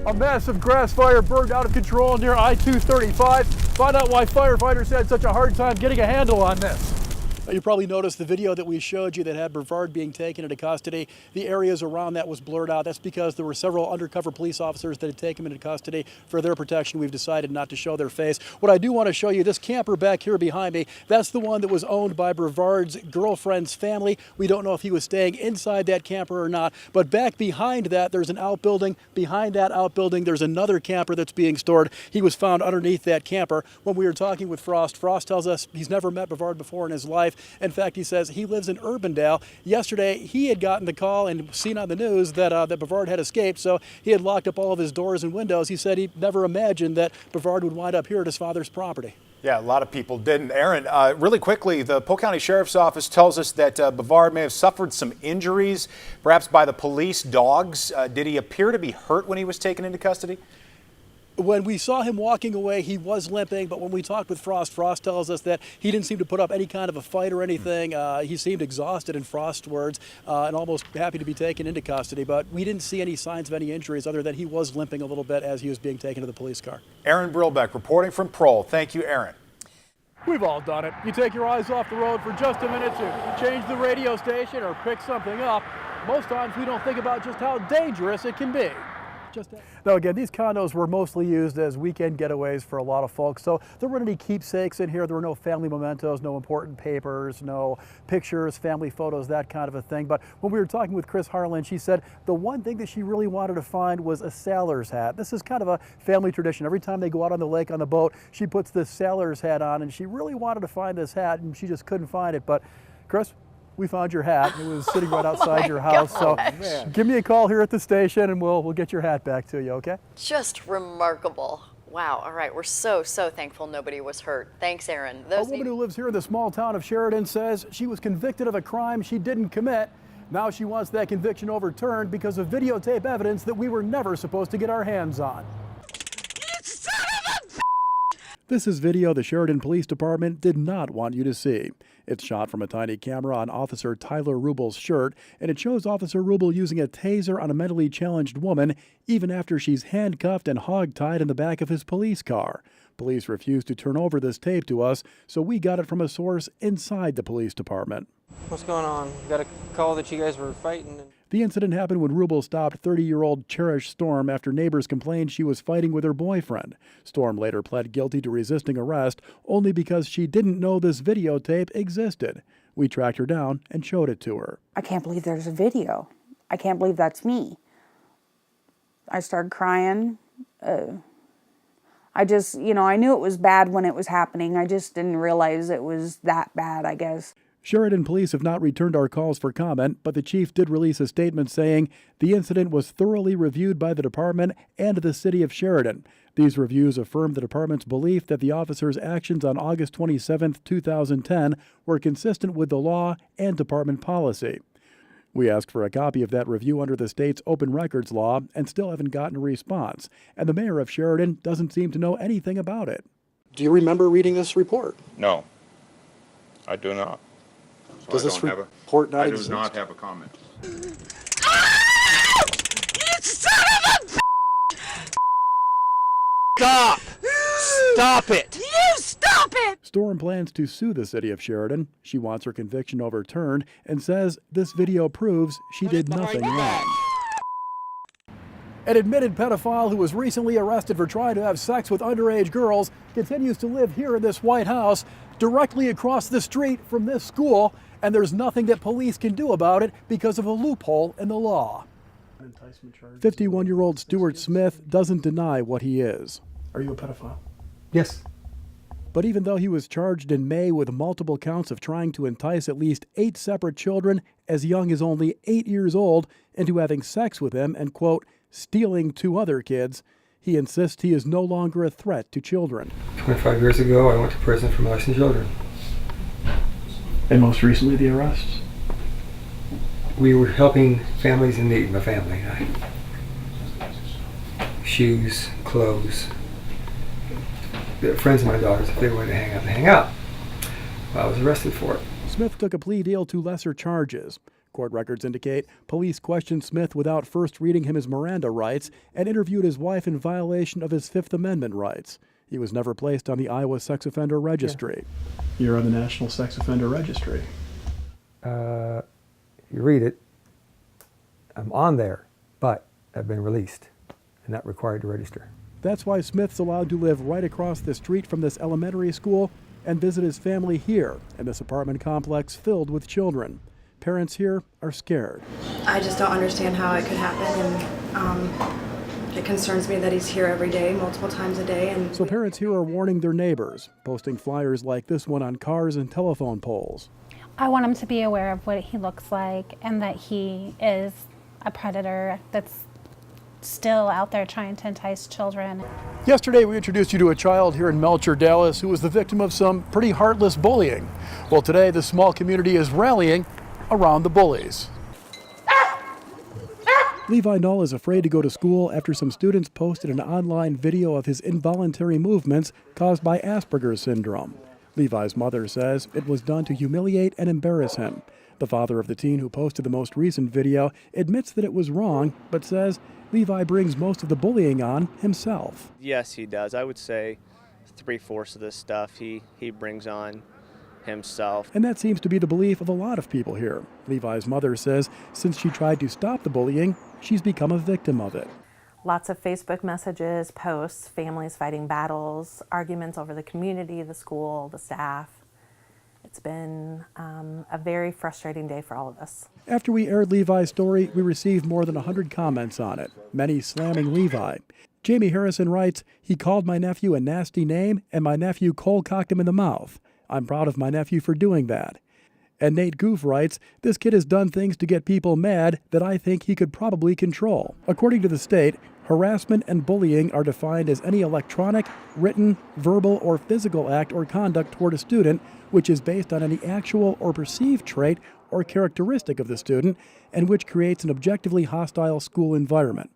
A massive grass fire burned out of control near I-235. Find out why firefighters had such a hard time getting a handle on this. You probably noticed the video that we showed you that had Brevard being taken into custody. The areas around that was blurred out. That's because there were several undercover police officers that had taken him into custody. For their protection, we've decided not to show their face. What I do want to show you, this camper back here behind me, that's the one that was owned by Brevard's girlfriend's family. We don't know if he was staying inside that camper or not, but back behind that, there's an outbuilding. Behind that outbuilding, there's another camper that's being stored. He was found underneath that camper. When we were talking with Frost tells us he's never met Brevard before in his life. In fact, he says he lives in Urbandale. Yesterday, he had gotten the call and seen on the news that Brevard had escaped, so he had locked up all of his doors and windows. He said he never imagined that Brevard would wind up here at his father's property. Yeah, a lot of people didn't. Aaron, really quickly, the Polk County Sheriff's Office tells us that Brevard may have suffered some injuries, perhaps by the police dogs. Did he appear to be hurt when he was taken into custody? When we saw him walking away, he was limping, but when we talked with Frost tells us that he didn't seem to put up any kind of a fight or anything. He seemed exhausted, in Frost's words, and almost happy to be taken into custody, but we didn't see any signs of any injuries other than he was limping a little bit as he was being taken to the police car. Aaron Brilbeck reporting from Prohl. Thank you, Aaron. We've all done it. You take your eyes off the road for just a minute to change the radio station or pick something up. Most times we don't think about just how dangerous it can be. Now again, these condos were mostly used as weekend getaways for a lot of folks, so there weren't any keepsakes in here. There were no family mementos, no important papers, no pictures, family photos, that kind of a thing. But when we were talking with Chris Harlan, she said the one thing that she really wanted to find was a sailor's hat. This is kind of a family tradition. Every time they go out on the lake on the boat, she puts this sailor's hat on, and she really wanted to find this hat, and she just couldn't find it. But Chris, we found your hat. It was sitting right outside your house. Gosh. So give me a call here at the station and we'll get your hat back to you, okay? Just remarkable. Wow. All right. We're so thankful nobody was hurt. Thanks, Aaron. A woman who lives here in the small town of Sheridan says she was convicted of a crime she didn't commit. Now she wants that conviction overturned because of videotape evidence that we were never supposed to get our hands on. This is video the Sheridan Police Department did not want you to see. It's shot from a tiny camera on Officer Tyler Rubel's shirt, and it shows Officer Rubel using a taser on a mentally challenged woman, even after she's handcuffed and hogtied in the back of his police car. Police refused to turn over this tape to us, so we got it from a source inside the police department. What's going on? Got a call that you guys were fighting. The incident happened when Rubel stopped 30-year-old Cherish Storm after neighbors complained she was fighting with her boyfriend. Storm later pled guilty to resisting arrest only because she didn't know this videotape existed. We tracked her down and showed it to her. I can't believe there's a video. I can't believe that's me. I started crying. I just, I knew it was bad when it was happening. I just didn't realize it was that bad, I guess. Sheridan police have not returned our calls for comment, but the chief did release a statement saying the incident was thoroughly reviewed by the department and the city of Sheridan. These reviews affirmed the department's belief that the officer's actions on August 27, 2010 were consistent with the law and department policy. We asked for a copy of that review under the state's open records law and still haven't gotten a response, and the mayor of Sheridan doesn't seem to know anything about it. Do you remember reading this report? No, I do not. So Does this report not exist? I do not have a comment. Ah! You son of a Stop! Stop it! You stop it! Storm plans to sue the city of Sheridan. She wants her conviction overturned and says this video proves she did nothing wrong. An admitted pedophile who was recently arrested for trying to have sex with underage girls continues to live here in this White House directly across the street from this school, and there's nothing that police can do about it because of a loophole in the law. 51-year-old Stuart Smith doesn't deny what he is. Are you a pedophile? Yes. But even though he was charged in May with multiple counts of trying to entice at least 8 separate children as young as only 8 years old into having sex with them and, quote, stealing 2 other kids, he insists he is no longer a threat to children. 25 years ago, I went to prison for molesting children. And most recently, the arrests? We were helping families in need, my family and I. Shoes, clothes. They're friends of my daughters, if they wanted to hang out, they hang out. Well, I was arrested for it. Smith took a plea deal to lesser charges. Court records indicate police questioned Smith without first reading him his Miranda rights and interviewed his wife in violation of his Fifth Amendment rights. He was never placed on the Iowa Sex Offender Registry. You're on the National Sex Offender Registry. You read it, I'm on there, but I've been released and not required to register. That's why Smith's allowed to live right across the street from this elementary school and visit his family here in this apartment complex filled with children. Parents here are scared. I just don't understand how it could happen, and it concerns me that he's here every day, multiple times a day. And so parents here are warning their neighbors, posting flyers like this one on cars and telephone poles. I want him to be aware of what he looks like and that he is a predator that's still out there trying to entice children. Yesterday, we introduced you to a child here in Melcher, Dallas, who was the victim of some pretty heartless bullying. Well, today, the small community is rallying around the bullies. Levi Null is afraid to go to school after some students posted an online video of his involuntary movements caused by Asperger's syndrome. Levi's mother says it was done to humiliate and embarrass him. The father of the teen who posted the most recent video admits that it was wrong, but says Levi brings most of the bullying on himself. Yes, he does. I would say 3/4 of this stuff he brings on himself. And that seems to be the belief of a lot of people here. Levi's mother says since she tried to stop the bullying, she's become a victim of it. Lots of Facebook messages, posts, families fighting battles, arguments over the community, the school, the staff. It's been a very frustrating day for all of us. After we aired Levi's story, we received more than 100 comments on it, many slamming Levi. Jamie Harrison writes, "He called my nephew a nasty name, and my nephew cold-cocked him in the mouth. I'm proud of my nephew for doing that." And Nate Goof writes, "This kid has done things to get people mad that I think he could probably control." According to the state, harassment and bullying are defined as any electronic, written, verbal, or physical act or conduct toward a student which is based on any actual or perceived trait or characteristic of the student and which creates an objectively hostile school environment.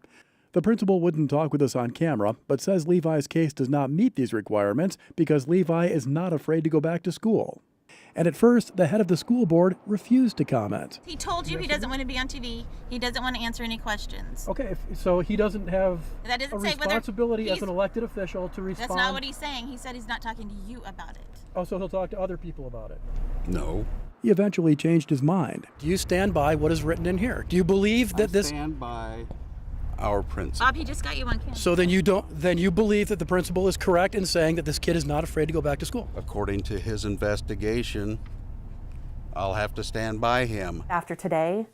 The principal wouldn't talk with us on camera, but says Levi's case does not meet these requirements because Levi is not afraid to go back to school. And at first, the head of the school board refused to comment. He told you he doesn't want to be on TV. He doesn't want to answer any questions. Okay, so he doesn't have That doesn't a say whether responsibility as an elected official to respond? That's not what he's saying. He said he's not talking to you about it. Oh, so he'll talk to other people about it? No. He eventually changed his mind. Do you stand by what is written in here? Do you believe that I stand by our principal. Bob, he just got you on camera. So then you believe that the principal is correct in saying that this kid is not afraid to go back to school? According to his investigation, I'll have to stand by him. After today,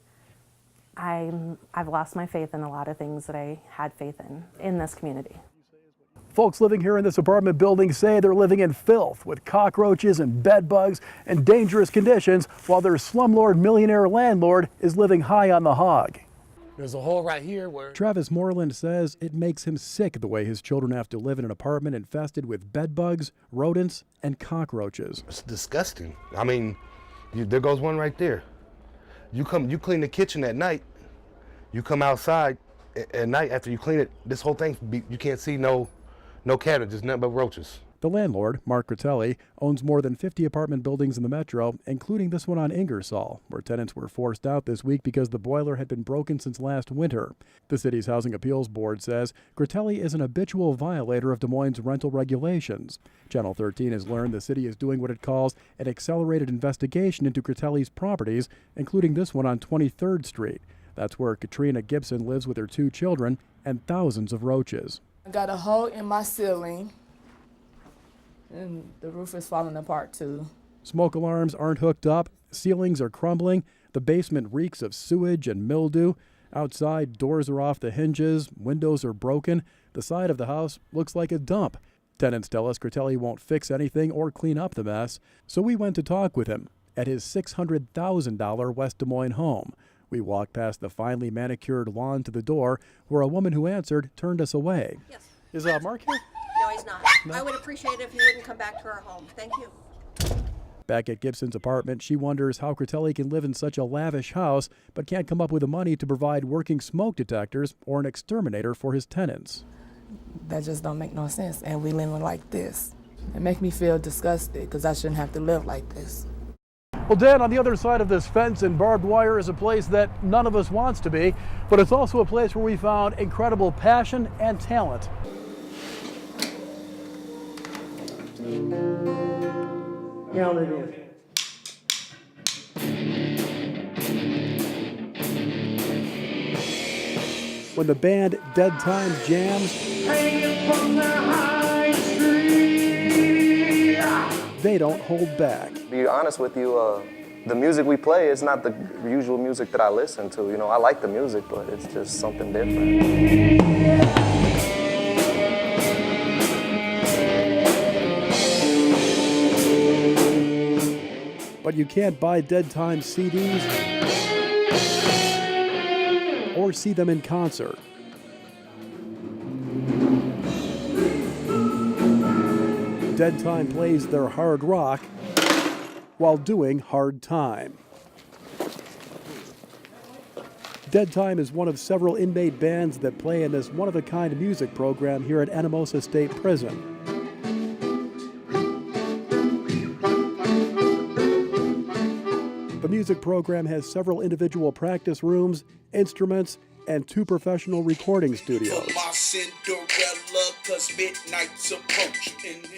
I've lost my faith in a lot of things that I had faith in this community. Folks living here in this apartment building say they're living in filth with cockroaches and bed bugs and dangerous conditions while their slumlord millionaire landlord is living high on the hog. There's a hole right here where... Travis Moreland says it makes him sick the way his children have to live in an apartment infested with bed bugs, rodents, and cockroaches. It's disgusting. I mean, there goes one right there. You clean the kitchen at night, you come outside at night after you clean it, this whole thing, you can't see no cabinets, there's nothing but roaches. The landlord, Mark Critelli, owns more than 50 apartment buildings in the metro, including this one on Ingersoll, where tenants were forced out this week because the boiler had been broken since last winter. The city's Housing Appeals Board says Critelli is an habitual violator of Des Moines' rental regulations. Channel 13 has learned the city is doing what it calls an accelerated investigation into Critelli's properties, including this one on 23rd Street. That's where Katrina Gibson lives with her 2 children and thousands of roaches. I got a hole in my ceiling, and the roof is falling apart too. Smoke alarms aren't hooked up, ceilings are crumbling, the basement reeks of sewage and mildew. Outside, doors are off the hinges, windows are broken. The side of the house looks like a dump. Tenants tell us Critelli won't fix anything or clean up the mess, so we went to talk with him at his $600,000 West Des Moines home. We walked past the finely manicured lawn to the door, where a woman who answered turned us away. Yes. Is Mark here? No, he's not. No? I would appreciate it if he wouldn't come back to our home. Thank you. Back at Gibson's apartment, she wonders how Critelli can live in such a lavish house, but can't come up with the money to provide working smoke detectors or an exterminator for his tenants. That just don't make no sense, and we living like this. It makes me feel disgusted because I shouldn't have to live like this. Well, Dan, on the other side of this fence and barbed wire is a place that none of us wants to be, but it's also a place where we found incredible passion and talent. Yeah, it is. When the band Dead Time jams, they don't hold back. To be honest with you, the music we play is not the usual music that I listen to. You know, I like the music, but it's just something different. But you can't buy Dead Time CDs or see them in concert. Dead Time plays their hard rock while doing hard time. Dead Time is one of several inmate bands that play in this one-of-a-kind music program here at Anamosa State Prison. The music program has several individual practice rooms, instruments, and 2 professional recording studios.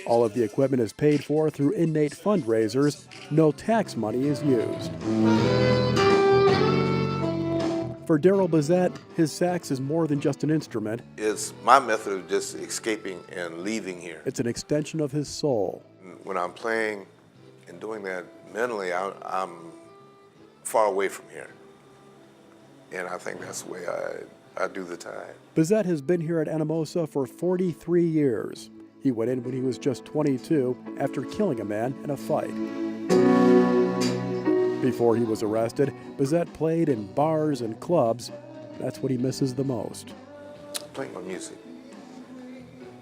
All of the equipment is paid for through inmate fundraisers. No tax money is used. For Daryl Bazette, his sax is more than just an instrument. It's my method of just escaping and leaving here. It's an extension of his soul. When I'm playing and doing that mentally, I'm far away from here. And I think that's the way I do the time. Bazette has been here at Anamosa for 43 years. He went in when he was just 22 after killing a man in a fight. Before he was arrested, Bazette played in bars and clubs. That's what he misses the most. Playing my music,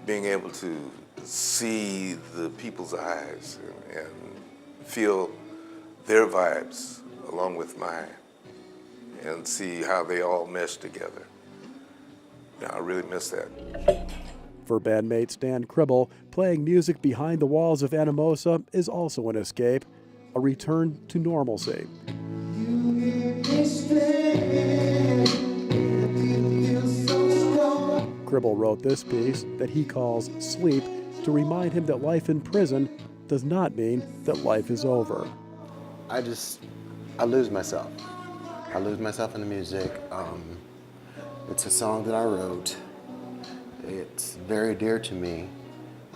being able to see the people's eyes and feel their vibes along with mine and see how they all mesh together. Yeah, I really miss that. For bandmate Stan Cribble, playing music behind the walls of Anamosa is also an escape, a return to normalcy. Cribble wrote this piece that he calls Sleep to remind him that life in prison does not mean that life is over. I lose myself. I lose myself in the music. It's a song that I wrote. It's very dear to me.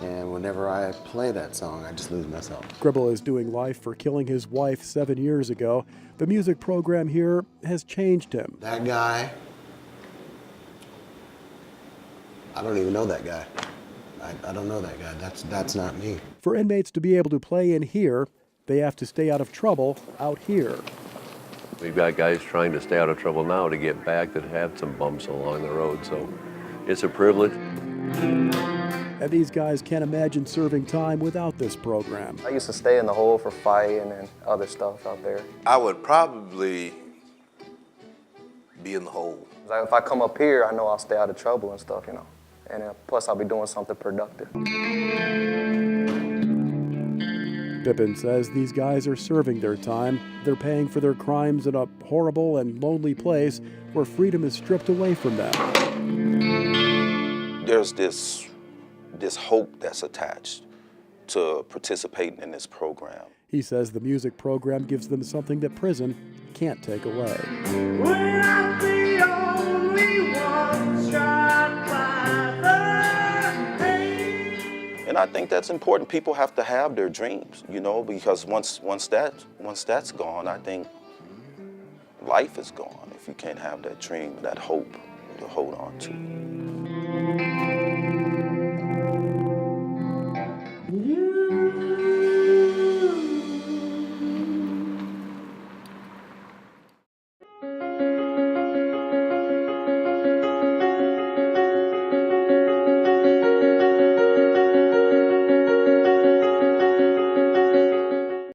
And whenever I play that song, I just lose myself. Cribble is doing life for killing his wife 7 years ago. The music program here has changed him. That guy, I don't even know that guy. I don't know that guy. That's not me. For inmates to be able to play in here, they have to stay out of trouble out here. We've got guys trying to stay out of trouble now to get back that have some bumps along the road, so it's a privilege. And these guys can't imagine serving time without this program. I used to stay in the hole for fighting and other stuff out there. I would probably be in the hole. If I come up here, I know I'll stay out of trouble and stuff, you know. And plus, I'll be doing something productive. Pippin says these guys are serving their time. They're paying for their crimes in a horrible and lonely place where freedom is stripped away from them. There's this hope that's attached to participating in this program. He says the music program gives them something that prison can't take away. We're not the only ones shot by the hate. And I think that's important. People have to have their dreams, you know, because once that's gone, I think life is gone if you can't have that dream, that hope to hold on to.